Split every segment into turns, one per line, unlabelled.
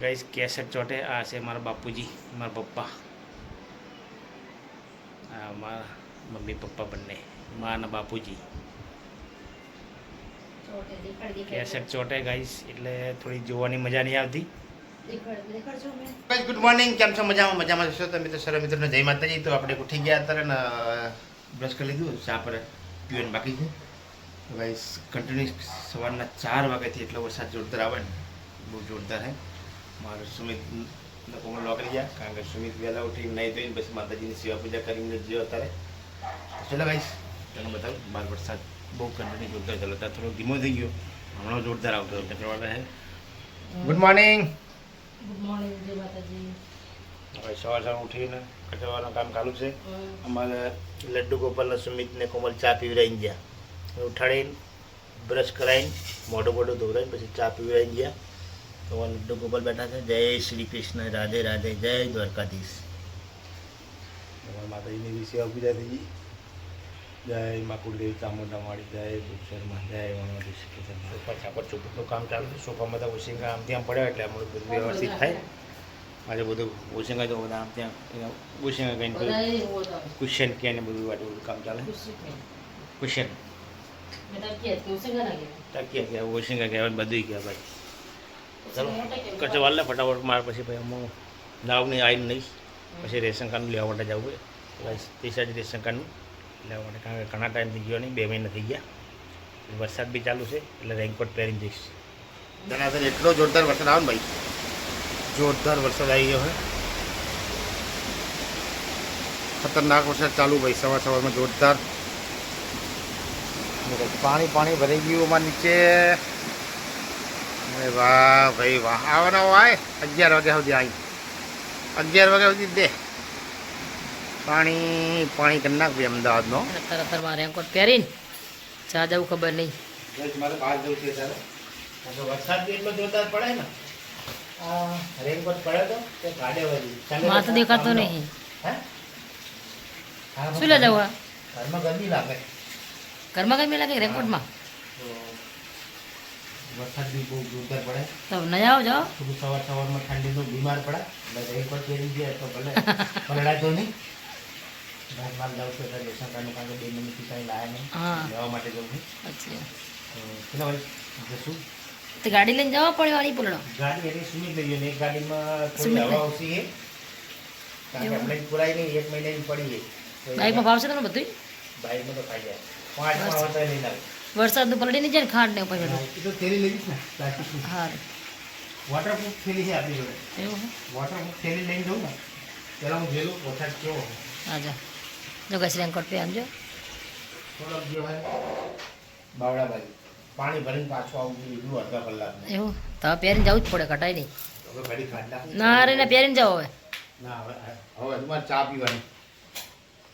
Guys cassette ચોટે આ છે મારા બાપુજી મારા પપ્પા આ મારા મમ્મી પપ્પા બંને માં અને બાપુજી કેસેટ ચોટે ગાઈસ એટલે થોડી જોવાની મજા નહીં આવતી ગાઈસ ગુડ મોર્નિંગ કેમ છો મજામાં છો તમે તો સર મિત્રોને જય માતાજી તો આપણે ઉઠી ગયા અત્યારે ને બ્રશ કરી લીધું ચા પર પીવાનું બાકી છે તો ગાઈસ કન્ટિન્યુ સવારના 4 વાગ્યાથી એટલો વરસાદ જોરદાર આવે ને બહુ જોરદાર હે મારે સુમિત કોમલ નોકરી ગયા કારણ કે સુમિત વહેલા ઉઠીને નહીં ધોઈને પછી માતાજીની સેવા પૂજા કરીને જ્યો અત્યારે ચલો ગાઈસ તને બતાવું બહાર વરસાદ બહુ કન્ટિન્યુ જોરદાર ચાલો અત્યારે થોડો ધીમો થઈ ગયો હમણાં જોરદાર આવતો હતો ચક્રવાળા હે ગુડ મોર્નિંગ
જય માતાજી.
હવે સવાર ઉઠીને કચરાવાનું કામ ચાલુ છે અમારે લડ્ડુ ગોપાલ સુમિતને કોમલ ચા પીવડાવીને ગયા ઉઠાડીને બ્રશ કરાવીને મોઢું ધોવડાવીને પછી ચા પીવડાવીને ગયા તો લડ્ડુ ગોપાલ બેઠા છે જય શ્રી કૃષ્ણ રાધે રાધે જય દ્વારકાધીશ માતાજીની બી સેવા પૂજા થઈ ગઈ જય મા કુળદેવી ચામુંડા માળી જય શર્મા જય વણવાદી સોફા છાપર ચોપડનું કામ ચાલુ છે સોફામાં તો ઓશિંગા આમ ત્યાં પડ્યા એટલે અમારું બધું વ્યવસ્થિત થાય આજે બધું ઓશિંગા તો બધા આમ ત્યાં ઓશિંગા કહીને કુશન કે ને બધું વાટું બધું કામ ચાલે કુશન ટકીએ કે ઓશિંગા કહેવાય બધું કહેવાય ભાઈ ચાલો કચવાલ લે ફટાફટ માર પછી ભાઈ અમુક લાવની આવીને નહીં પછી રેશન કાર્ડનું લેવા માટે જવું હોય પૈસાથી રેશન કાર્ડનું લેવા માટે કારણ કે ઘણા ટાઈમ થઈ ગયો નહીં 2 મહિના થઈ ગયા વરસાદ બી ચાલુ છે એટલે રેનકોટ પહેરીને જઈશ જણાસર એટલો જોરદાર વરસાદ આવે ને ભાઈ જોરદાર વરસાદ આવી ગયો છે ખતરનાક વરસાદ ચાલુ ભાઈ સવારમાં જોરદાર પાણી ભરાઈ ગયું અમારા નીચે અરે વાહ ભાઈ વાહ આવવાનો હોય 11 વાગ્યા સુધી આવી 11 વાગ્યા સુધી દે પાણી કરી નાખ ભાઈ અમદાવાદનો
અત્યારે રેનકોટ પહેરીને ચા જવું ખબર નહીં
મારે બહાર જવું છે ત્યારે વરસાદ બી એટલો જોરદાર પડે ને રેનકોટ પડે તો તે ગાડે વળી
માથું દેખાતો નહીં
હે
શું લે જવું
ઘરમાં ગરમી લાગે
ઘરમાં ગરમી લાગે રેનકોટમાં
વરસાદ બી બહુ જોરદાર પડે
તો નહીં આવો જાઓ
સવારમાં ઠંડીનો બીમાર પડે એટલે રેનકોટ પહેરી જાય તો ભલે પલડાય તો નહીં બહાર જાઉં છું એટલે રેશન કાર્ડનું કારણ કે 2 મહિનાથી કાંઈ લાયા નહીં લેવા માટે જવું છું
અચ્છા
કેટલા ભાઈ જશું
તો ગાડી લઈને જવા પડે વાળી પુલડો
ગાડી એની સુમિત લઈ ગયો ને એક ગાડીમાં થોડી હવા ઓછી છે કારણ કે આપણે પુરાઈ નહીં 1 મહિનાની પડી છે
બાઈકમાં ભાવશે તમને બધું
બાઈકમાં તો ખાઈ જાય 5 આવતા લઈને આવે
વરસાદનું પલડી નહીં જાય ને ખાંડ ને ઉપર
એ તો થેલી લઈ જઈશ ને પ્લાસ્ટિકની
હા
વોટરપ્રૂફ થેલી છે આપણી જોડે
એવું
વોટરપ્રૂફ થેલી લઈને જવું ને પહેલાં હું જોયેલું વરસાદ કેવો
હા જા જો કઈ રેનકોટ પે આમજો
થોડોક જે હોય બાવડા બાજુ પાણી ભરીને પાછું આવું એટલું અડધા કલાક
એવું તો પહેરીને જવું જ પડે કટાઈ નહીં
હવે ઘડી ખાટલા
ના અરે ને પહેરીને જાઓ હવે
ના હવે તમારે ચા પીવાની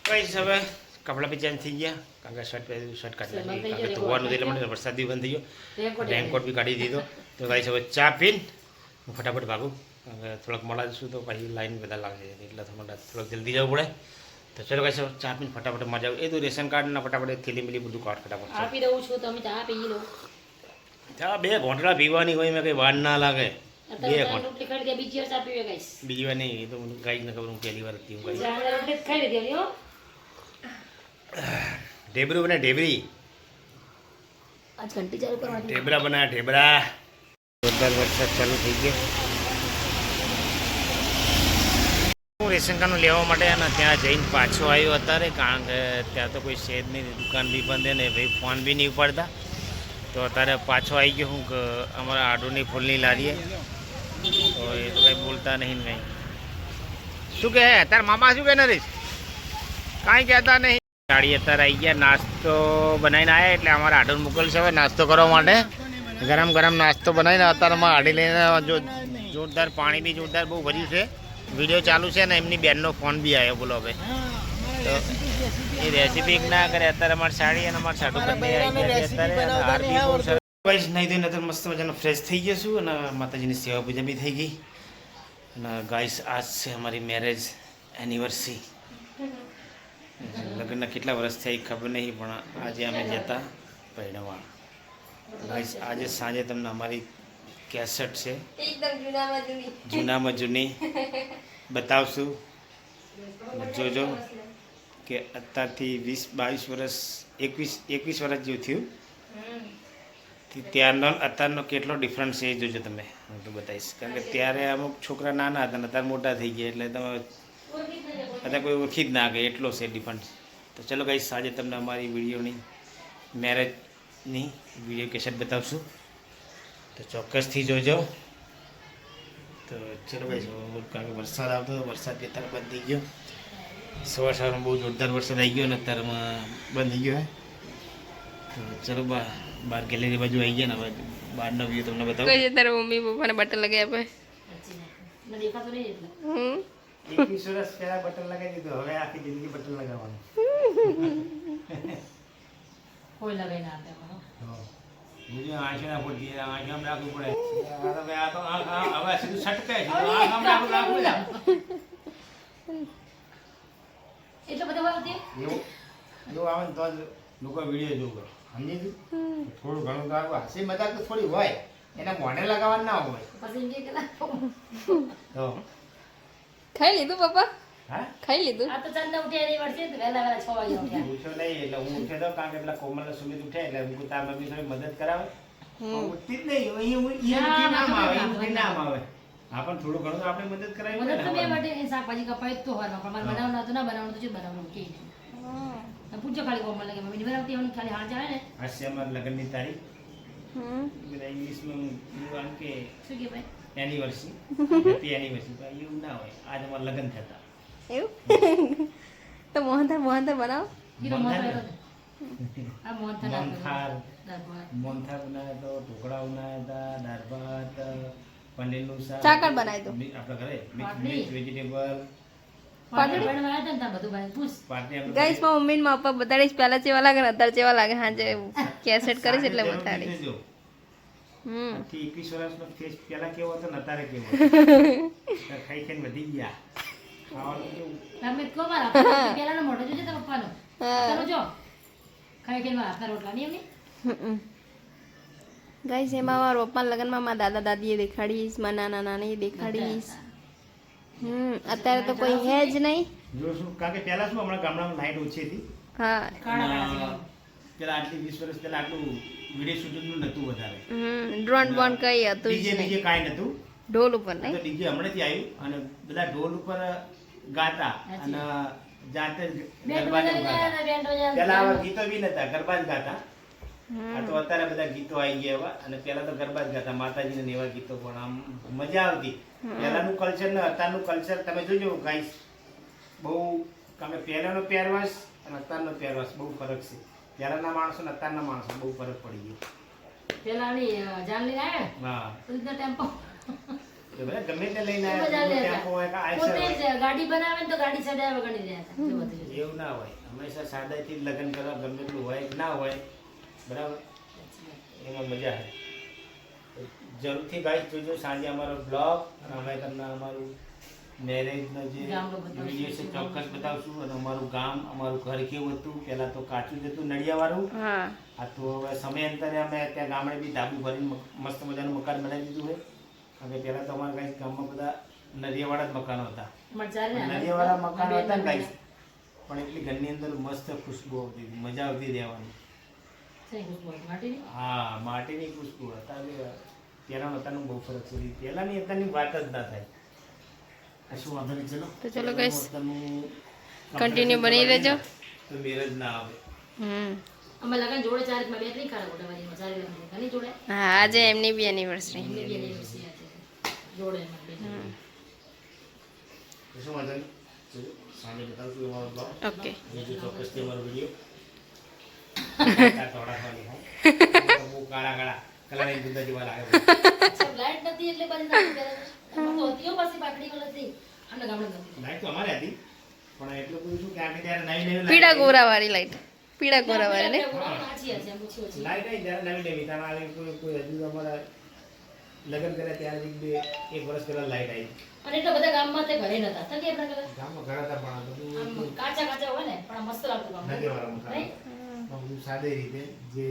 કઈ હવે કપડાં બી ચેન્જ થઈ ગયા કારણ કે શર્ટ પહેરી શર્ટ કાઢી નાખી કારણ કે ધોવાનું એટલે માટે વરસાદ બી બંધ થઈ ગયો રેનકોટ બી કાઢી દીધો તો ગાઈસ હવે ચા પીને હું ફટાફટ ભાગું કારણ કે થોડાક મોડા જશું તો પછી લાઈન બધા લાગશે એટલે થોડોક જલ્દી જવું પડે તો ચલો ગાઈસ ચા પીને ફટાફટ મજા આવે એ તો રેશન કાર્ડના ફટાફટ થેલી મિલી બધું કાઢ ફટાફટ
આપી દઉં છું તમે ચા પી લો
ચા 2 ઘોંટડા પીવાની હોય મેં કંઈ વાર ના લાગે 2 ઘોંટ
રોટલી ખાઈ લીધી બીજી વાર ચા પીવે ગાઈસ
બીજી વાર નહીં એ તો મને ગાઈસ ને ખબર હું પહેલી વાર હતી હું ગાઈસ
રોટલી ખાઈ લીધી હો
ઢેબરું બને ઢેબરી
આજ ઘંટી ચાલુ કરવાની
ઢેબરા બના ઢેબરા જોરદાર વરસાદ ચાલુ થઈ ગયો હું રેશન કાર્ડનું લેવા માટે અને ત્યાં જઈને પાછો આવ્યો અત્યારે કારણ કે ત્યાં તો કોઈ છે જ નહીં દુકાન બી બંધ ને ભાઈ ફોન બી નહીં ઉપાડતા તો અત્યારે પાછો આવી ગયો હું કે અમારા આડુની ફૂલની લારીએ તો એ તો કંઈ બોલતા નહીં કંઈ શું કહે તારા મામા શું કહે નરેશ કાંઈ કહેતા નહીં ગાડી અત્યારે આવી ગયા નાસ્તો બનાવીને આવ્યા એટલે અમારા આડું મોકલશે હવે નાસ્તો કરવા માટે ગરમ નાસ્તો બનાવીને અત્યારમાં આડી લઈને જો જોરદાર પાણી બી જોરદાર બહુ ભર્યું છે વિડીયો ચાલુ છે ને એમની બેનનો ફોન બી આવ્યો બોલો હવે તો એ રેસીપી ના કરે અત્યારે અમારી સાડી અને અમારા સાડુ બંને આવી ગયા છે અત્યારે હાર બી બહુ સરસ નહીં થઈને અત્યારે મસ્ત મજાનો ફ્રેશ થઈ જશું અને માતાજીની સેવા પૂજા બી થઈ ગઈ અને ગાઈસ આજ છે અમારી મેરેજ એનિવર્સરી લગ્નના કેટલા વર્ષ થયા ખબર નહીં પણ આજે અમે જતા પહેરવા ગાઈસ આજે સાંજે તમને અમારી કેસેટ છે,
એકદમ જૂનામાં જૂની.
જૂનામાં જૂની બતાવશું. અને જોજો કે અત્યારથી 20-22 વર્ષ 21 વર્ષ જેવું થયું ત્યારનો અત્યારનો કેટલો ડિફરન્સ છે એ જોજો તમે. હું તો બતાવીશ, કારણ કે ત્યારે અમુક છોકરા નાના હતા ને અત્યારે મોટા થઈ ગયા, એટલે તમે અત્યારે કોઈ ઓળખી જ ના ગઈ, એટલો છે ડિફરન્સ. તો ચલો ગાઈસ, આજે તમને અમારી વિડીયોની મેરેજની વિડીયો કેસેટ બતાવશું, તો ચોક્કસથી જોજો. તો ચલો ગાઈસ, કારણ કે વરસાદ આવતો હતો, વરસાદ બે તરફ બંધ થઈ ગયો. સવારમાં બહુ જોરદાર વરસાદ આવી ગયો ને અત્યારમાં બંધ થઈ ગયો. તો ચલો બહાર ગેલેરી બાજુ આવી ગયા ને, હવે બહારનો વ્યૂ તમને બતાવું.
કઈ છે તારા મમ્મી પપ્પાને બટન લગાવ્યા આપે?
મને દેખાતું નહીં એટલે.
21 વર્ષ પહેલા બટન લગાવી દીધું, હવે આખી જિંદગી બટન લગાવવાનું.
કોઈ લગાઈ ના આપે મને.
બીજું આંખે ના પડતી, આંખે આમ રાખવું પડે. આ તો હવે સીધું છટકે છે, આંખ આમ રાખવું જ.
એટલો બધો વાર હતી?
એવું આવે ને તો જ લોકો વિડીયો જોવો, સમજી તું? થોડું ઘણું તો આવે, હસી મજાક તો થોડી હોય, એને મોઢે લગાવવાનું ના હોય.
પછી એમ કે કેટલા
તો
ખાઈ લીધું પપ્પા?
હા,
ખાઈ લીધું?
આ તો ચાંદા ઉઠ્યા એની વર્ષે તો વહેલા વહેલા 6 વાગે ઉઠ્યા.
પૂછો નહીં, એટલે હું ઉઠ્યો તો, કારણ કે પેલા કોમલ ને સુમિત ઉઠે, એટલે હું કીધું તાર મમ્મી થોડી મદદ કરાવે. ઉઠતી જ નહીં, અહીંયા નામ આવે, નામ આવે. હા, પણ થોડું ઘણું તો આપણે મદદ કરાવી
મદદ તો બે
પડે ને.
માટે શાકભાજી કપાય તો હોય, પણ મારે બનાવવાનું હતું, ના બનાવવાનું તો શું બનાવવાનું કે પૂછજો ખાલી કોમલ કે મમ્મી બનાવતી હોય ખાલી હાથ ચાલે ને.
આજ છે અમારા લગ્નની તારીખ. બધા ઇંગ્લિશમાં આમ કે
શું કે ભાઈ
એનિવર્સરી, હેપી એનિવર્સરી. એવું ના હોય, આજ અમારા લગ્ન થતા.
એવું? તો મોહનથાળ બનાવો.
કીધું મોહન થયો આ મોહન થયો
મોહનથાળ બનાવ્યા તો, ઢોકળા બનાવ્યા હતા, દાળ ભાત, પનીરનું શાક,
ચાકર બનાવી દો.
આપણા ઘરે
પાટલી.
મિક્સ વેજીટેબલ
પાટલી બનાવ્યા હતા ને ત્યાં બધું ભાઈ પૂછ
પાર્ટી આપણે
ગાઈસ માં મમ્મી ને મારા પપ્પા બતાડીશ પહેલા ચેવા લાગે ને અત્યારે ચેવા લાગે. હાજે કેસેટ કરીશ એટલે બતાડીશ.
જો
હમ.
આથી 21 વર્ષનો ફેસ પહેલા કેવો હતો ને અત્યારે કેવો હતો. ખાઈ ખાઈને વધી ગયા. ખાવાનું કેવું
તમે કહો મારા પેલાનો મોઢો જોજે તારા પપ્પાનો તારો જો ખાઈ કે મારા હાથના રોટલા નહીં એમની
ગાઈસ એમાં મારા પપ્પાના લગ્નમાં મારા દાદા દાદીએ દેખાડીશ, મારા નાના નાની દેખાડીશ. અત્યારે તો કોઈ હે જ નહીં.
જો શું, કારણ કે પહેલા શું હમણાં ગામડામાં લાઈટ ઓછી હતી.
હા.
પેલા આટલી 20 વર્ષ પહેલા આટલું વિડીયો શૂટિંગનું નતું વધારે.
ડ્રોન બોન કઈ હતું જ
ડીજે
નહીં.
બીજે કાંઈ નતું.
ઢોલ ઉપર
તો
નહીં.
ડીજે હમણાંથી આવ્યું અને બધા ઢોલ ઉપર ગાતા અને જાતે જ ગરબા ને એવું ગાતા. પેલા આવા ગીતો બી નતા, ગરબા જ ગાતા. આ તો અત્યારે બધા ગીતો આવી ગયા એવા, અને પેલા તો ગરબા જ ગાતા, માતાજીને ને એવા ગીતો, પણ આમ મજા આવતી. પહેલાનું કલ્ચર ને અત્યારનું કલ્ચર તમે જોજો ગાઈસ, બહુ, કારણ કે પહેલાનો પહેરવાશ અને અત્યારનો પહેરવાશ બહુ ફરક છે. પહેલાના માણસો ને અત્યારના માણસો બહુ ફરક પડી ગયો.
પેલાની જાન લઈને આવ્યા
હા,
તો રીતના ટેમ્પો
તો બધા ગમે તે લઈને
મજા
આવ્યા,
લેતા.
ટેમ્પો હોય કે આઈસર
પોતે
હોય.
જ ગાડી બનાવે ને તો ગાડી સજાવે ગણી રહ્યા હતા જો બધું જોજો.
એવું ના હોય, હંમેશા સાદાઈથી જ લગ્ન કરવા, ગમે એટલું હોય કે ના હોય, બરાબર, એમાં મજા આવે. જરૂરથી ગાઈસ જોજો સાંજે અમારો બ્લોગ, અને અમે તમને અમારું મેરેજનો જે
ગામડું બતાવશું.
વિડીયો છે ચોક્કસ બતાવશું. અને અમારું ગામ, અમારું ઘર કેવું હતું, પહેલાં તો કાચું જ હતું, નળિયાવાળું.
હા.
આ તો હવે સમયાંતરે અમે ત્યાં ગામડે બી ધાબુ ભરીને મસ્ત મજાનું મકાન બનાવી દીધું હોય. કારણ કે પહેલાં તો અમારા ગાઈસ ગામમાં બધા નળિયાવાળા જ મકાનો હતા.
મજા આવે ને.
નળિયાવાળા મકાનો હતા ને ગાઈસ, પણ એટલી ઘરની અંદર મસ્ત ખુશ્બુ આવતી હતી, મજા આવતી રહેવાની.
સહી ખુશ્બુ હતી માટીની.
હા, માટીની ખુશ્બુ. અત્યારે પહેલાંનું અત્યારનું બહુ ફરક છે. પહેલાંની અત્યારની વાત જ ના થાય. શું વાંધો નહીં, ચલો.
તો ચલો guys,
અત્યારનું
continue બની રહેજો.
તો મેરેજ ના આવે.
અમે લગન જોડે 4 માં બે નહીં ખાડા મોટા વાળી મજા આવે ઘણી જોડે
હા, આજે એમની બી એનિવર્સરી.
એમની બી anniversary આજે જોડે એમાં બે જણ.
તો શું વાંધો નહીં, ચલો, સાંજે બતાવશું અમારો બ્લોગ.
ઓકે.
બીજું ચોક્કસથી અમારો વિડીયો થોડા ખાલી હા, બહુ કાળા કાળા કલર જુદા જેવા લાગે.
અચ્છા, લાઈટ નથી એટલે બાજુ નાખી પહેલા તો હતી હો પાછી પાટડી કલર થી અમને ગામડે નથી
લાઈટ તો અમારે હતી, પણ એટલું બધું શું કે આપણે ત્યારે નવી નવી
પીળા ગોરા વાળી લાઈટ. પીળા ગોરા વાળી ને.
સાચી હશે એમ પૂછી ઓછી
લાઈટ આવી ત્યારે નવી નવી તારા આવી કોઈ હજુ અમારા લગ્ન કર્યા ત્યારે એક વર્ષ પહેલા લાઈટ આવી.
અને એટલા બધા ગામમાં તે ઘરે નતા તો કે આપણા કલર
ગામમાં ઘણા હતા, પણ આ બધું
આમ કાચા કાચા હોય ને પણ આ મસ્ત લાગતું ગામ
નદીવાળા મકાન.
નહીં?
બધું સાદી રીતે જે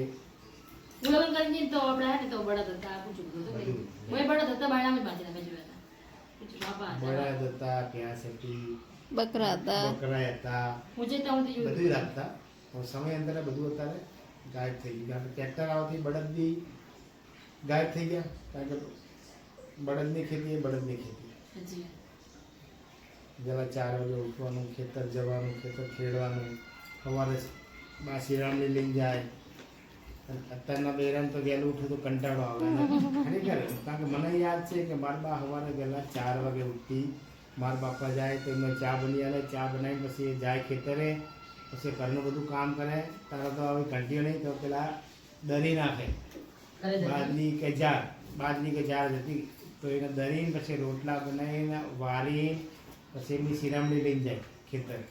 હું લગ્ન કરીને તો આપણે હે ને તો બળદ હતા પૂછું બધું
બધું.
હું બળદ હતા બાયણામાં જ બાંધેલા મેં જોયા હતા પૂછું બાપા હતા
બળદ હતા, ભેંસ હતી,
બકરા હતા.
બકરા હતા,
હું જે ત્યાં સુધી
બધું રાખતા. પણ સમયાંતરે બધું અત્યારે ગાયબ થઈ ગયું. કારણ કે ટ્રેક્ટર આવવાથી બળદ બી ગાયબ થઈ ગયા. કારણ કે બળદની ખેતી એ બળદની ખેતી.
સાચી
પહેલાં 4 વાગે ઉઠવાનું, ખેતર જવાનું, ખેતર ખેડવાનું, સવારે બા શિરામણી લઈને જાય. અને અત્યારના બેરાને તો વહેલું ઉઠે તો કંટાળો આવે. અને ખરેખર કારણ કે મને યાદ છે કે મારા બા સવારે વહેલા 4 વાગે ઉઠી, મારા બાપા જાય તો એમને ચા બની આવે, ચા બનાવીને પછી એ જાય ખેતરે, પછી ઘરનું બધું કામ કરે. તારા તો હવે ઘંટીઓ નહીં તો પેલા દરી નાખે,
કરે છે
બાજરી કે જાર જ હતી, તો એને દરીને પછી રોટલા બનાવીને વારી પછી એમની શિરામણી લઈને જાય ખેતર.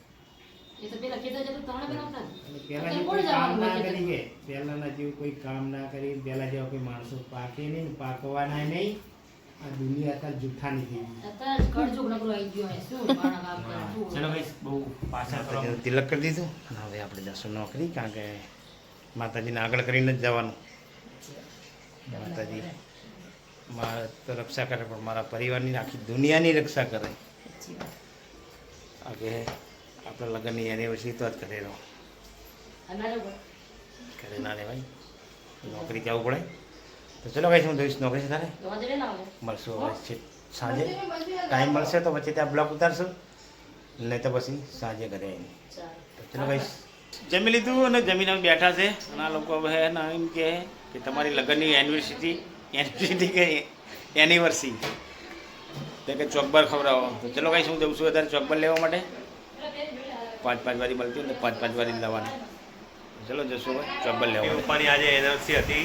એ તો પેલા ખેતર જતો ત્રણે બનાવતા ને.
અને પહેલા જેવું કોઈ કામ ના કરી કે પહેલાના જેવું કોઈ કામ ના કરી, પહેલા જેવા કોઈ માણસો પાકે નહીં, પાકવાના નહીં. આ દુનિયા અત્યારે જૂઠાની થઈ ગઈ.
અત્યારે કરજો નકરો આવી ગયો હે શું બાણા કામ કરે શું
ચલો ભાઈ બહુ પાછા તિલક કરી દીધું અને હવે આપણે જશું નોકરી, કારણ કે માતાજીને આગળ કરીને જ જવાનું. માતાજી મારા તો રક્ષા કરે પણ મારા પરિવારની આખી દુનિયાની રક્ષા કરે.
સાચી વાત
આગે આપણે લગ્નની એનિવર્સરી તો જ કરે રહો,
અનારે બોલ
ઘરે ના રહેવાય, નોકરી જવું પડે. તો ચલો ભાઈ હું જોઈશ નોકરી તારે
તો વાંધો નહીં લાવો
મળશું હવે સાંજે ટાઈમ મળશે તો પછી ત્યાં બ્લોક ઉતારશું, નહીં તો પછી સાંજે ઘરે આવીને.
ચાલો
તો ચલો ભાઈ જમી લીધું અને જમીને અમે બેઠા છે અને આ લોકો હવે હે ને એમ કહે કે તમારી લગ્નની એનિવર્સરી કે એનિવર્સરી તે કે ચોકબાર ખવડાવો. તો ચલો ભાઈ હું જઉં છું અત્યારે ચોકબાર લેવા માટે. 5-5 વારી મળતી હોય તો 5-5 વારી લેવાની. ચલો જશું હવે ચોકબાર લેવા.
પપ્પાની આજે એનર્સી હતી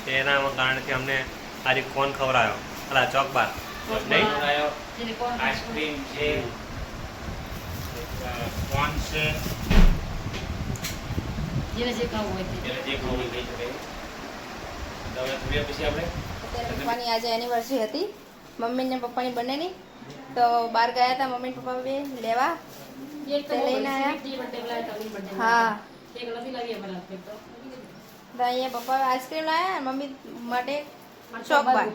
તેના કારણ કે અમને આજે કોન ખવડાયો અલા ચોકબાર નહીં
જેને કોણ
આઈસ્ક્રીમ છે, કોર્ન છે,
જેને જે ખાવું હોય તે
એટલે જે ખાવું હોય એ ખાઈ શકે. તો હવે થોડી વાર પછી આપણે
અત્યારે પપ્પાની આજે એનિવર્સરી હતી, મમ્મી ને પપ્પાની બંનેની. તો બહાર ગયા હતા મમ્મી ને પપ્પા બે લેવા.
એક તો
તે લઈને આયા?
જી બર્થડે લાયા તો બર્થડે
હા.
એક નથી લાવી અમારા હાથ તો
તો અહીંયા પપ્પા આઈસ્ક્રીમ લાવ્યા અને મમ્મી માટે ચોકબાર.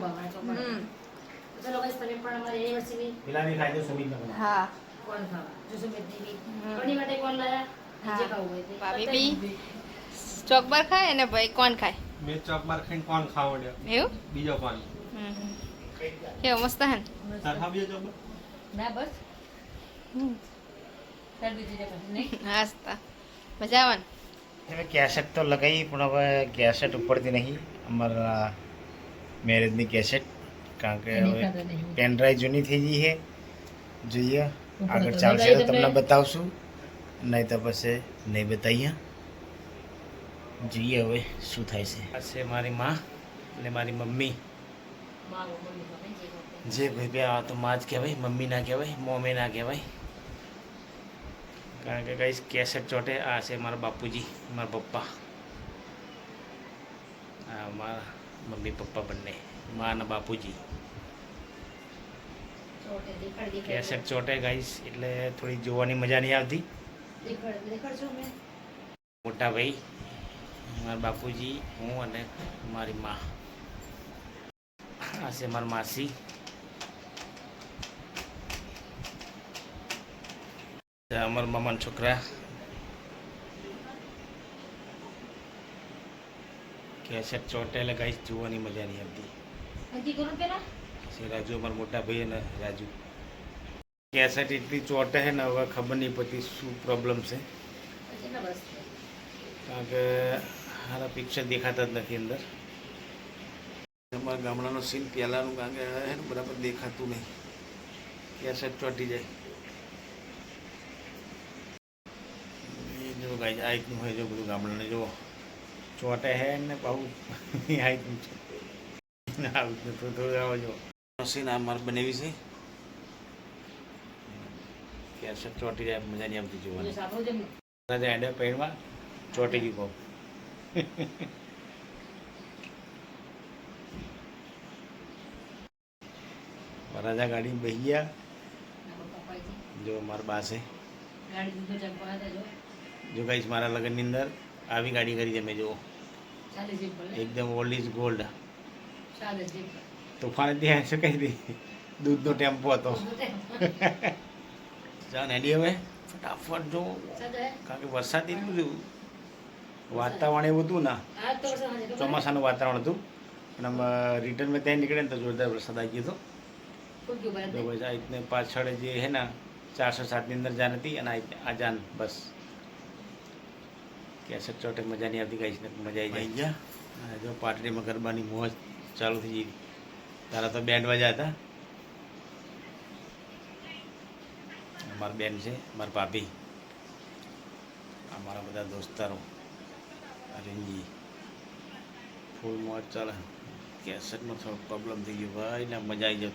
ચલો ગાઈસ તમે પણ અમારી એનિવર્સરી
પેલા બી ખાઈ દો સુમિત ને
હા.
કોણ ખાવા જો સુમિત દેવી કોની માટે કોણ લાયા
હા.
જે ખાવું હોય તે
ભાભી બી ચોકબાર ખાય અને ભાઈ કોણ ખાય
મેં ચોકબાર ખાઈને કોણ ખાવડ્યો
એવું.
બીજો કોણ
કેવો મસ્ત હે ને?
તાર હા બીજો ચોકબાર
ના બસ સર દીધી છે પછી નહીં
હાસ્તા મજા આવે ને.
હવે કેસેટ તો લગાવી પણ હવે કેસેટ ઉપરથી નહીં અમારા મેરેજની કેસેટ, કારણ કે હવે પેન ડ્રાઈવ જૂની થઈ ગઈ છે. જોઈએ આગળ ચાલશે તો તમને બતાવશું, નહીં તો પછી નહીં બતાવીએ. જોઈએ હવે શું થાય છે. આ છે મારી માં અને મારી મમ્મી.
મારો મમ્મી તો નહીં જે ખાવું.
જે કોઈ બે આ તો માં જ કહેવાય, મમ્મી ના કહેવાય, મોમે ના કહેવાય. કારણ કે કઈ કેસેટ ચોટે. આ છે મારા બાપુજી, મારા પપ્પા, આ મારા મમ્મી પપ્પા બંને, મા અને બાપુજી.
ચોટે દેખાડ
કેસેટ ચોટે ગાઈસ એટલે થોડી જોવાની મજા નહીં આવતી.
દેખાડ છો મેં
મોટા ભાઈ મારા બાપુજી, હું અને મારી મા. આ છે મારા માસી. અમારા મામાના છોકરા. કેસેટ ચોટે એટલે ગાઈસ જોવાની મજા નહીં આવતી.
નક્કી કરો પેલા
છે રાજુ, અમારા મોટા ભાઈ અને રાજુ. કેસેટ એટલી ચોટે છે ને હવે ખબર નહીં પડતી શું પ્રોબ્લેમ છે,
પછી ના બસ
કારણ કે હારા પિક્ચર દેખાતા જ નથી અંદર. અમારા ગામડાનો સીન પહેલાંનું, કારણ કે એનું બરાબર દેખાતું નહીં, કેસેટ ચોટી જાય. એ જો ગાઈ આ રીતનું હોય, જો બધું ગામડાને જુઓ ચોટે હે ને બહુ આ રીતનું છે. આ રીતનું થોડું આવો જો સીન આ મારે બનાવી છે. કેસેટ ચોટી જાય મજા નહીં આવતી જોવાની.
સાંભળો જેમ
રાજા એડે પેડમાં ચોટી ગયું કહું. રાજા ગાડી બેસી ગયા. જો મારા બા છે.
ગાડી દૂધો ચંપા હતા જો
જો ગાઈશ મારા લગ્નની અંદર આવી ગાડી કરી તમે જુઓ.
ચાલે જીપ પર
એકદમ ઓલ્ડ ઇઝ ગોલ્ડ.
ચાલે જીપ પર
તોફાન ત્યાં શું કહી દે દૂધનો ટેમ્પો હતો. જાઓ ને એડી હવે ફટાફટ જો,
ચાલે
કારણ કે વરસાદ એટલું હતું, વાતાવરણ એવું હતું ને,
આ તો સમજે તો
ચોમાસાનું વાતાવરણ હતું. અને આમ રિટર્નમાં ત્યાં નીકળે ને તો જોરદાર વરસાદ આવી ગયો હતો.
ફૂલ ક્यों
तो
भरा
बस इतने पाछड़ ये है ना 407 ની અંદર જાન હતી અને આ જાન બસ કેસેટ ચોટે મજા નહીં આવતી ગાઈસ ને મજા આવી જાય. અને જો પાટડીમાં ગરબાની મોજ ચાલુ થઈ ગઈ. તારા તો બેન્ડ વાજા હતા. અમારા બેન છે, મારા ભાભી, અમારા બધા દોસ્તારો, અરેનજી ફૂલ મોજ ચાલે. કેસેટમાં થોડો પ્રોબ્લેમ થઈ ગયો ભાઈ ને મજા આવી જાય.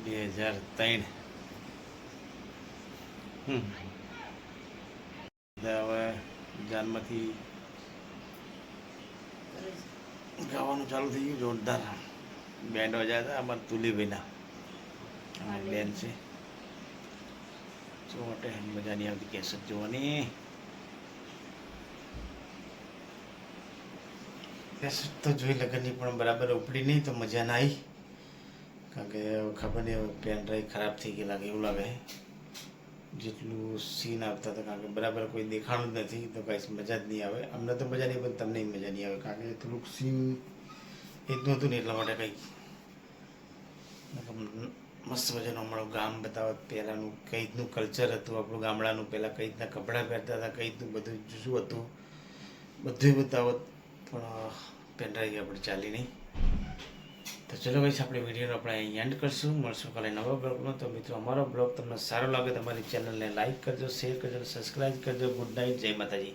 બે 2003 હવે જાનમાંથી ગાવાનું ચાલુ થઈ ગયું જોરદાર. બેન્ડ વાજા હતા અમારા તુલીભાઈના, અમારી બેન છે. જો માટે મજા નહીં આવતી કેસેટ જોવાની. કેસેટ તો જોઈ લગનની પણ બરાબર ઉપડી નહીં તો મજા ના આવી. કારણ કે ખબર નહીં હવે પેન ડ્રાઈવ ખરાબ થઈ ગઈ લાગે એવું લાગે. જેટલું સીન આવતા હતા કારણ કે બરાબર કોઈ દેખાણું જ નથી તો કાંઈ મજા જ નહીં આવે. અમને તો મજા નહીં પણ તમને મજા નહીં આવે કારણ કે થોડુંક સીન એટલું હતું ને એટલા માટે કંઈક મસ્ત મજાનું અમારું ગામ બતાવત, પહેલાંનું કઈ રીતનું કલ્ચર હતું આપણું ગામડાનું, પહેલાં કઈ રીતના કપડાં પહેરતા હતા, કઈ રીતનું બધું શું હતું બધું બતાવત. પણ પેન ડ્રાઈવ આપણે ચાલી નહીં. તો ચલો ભાઈ આપણે વિડીયોનો આપણે અહીં એન્ડ કરશું. મળશું કાલે નવા બ્લોગમાં. તો મિત્રો અમારો બ્લોગ તમને સારો લાગે તમારી ચેનલને લાઈક કરજો, શેર કરજો, સબસ્ક્રાઈબ કરજો. ગુડ નાઇટ, જય માતાજી.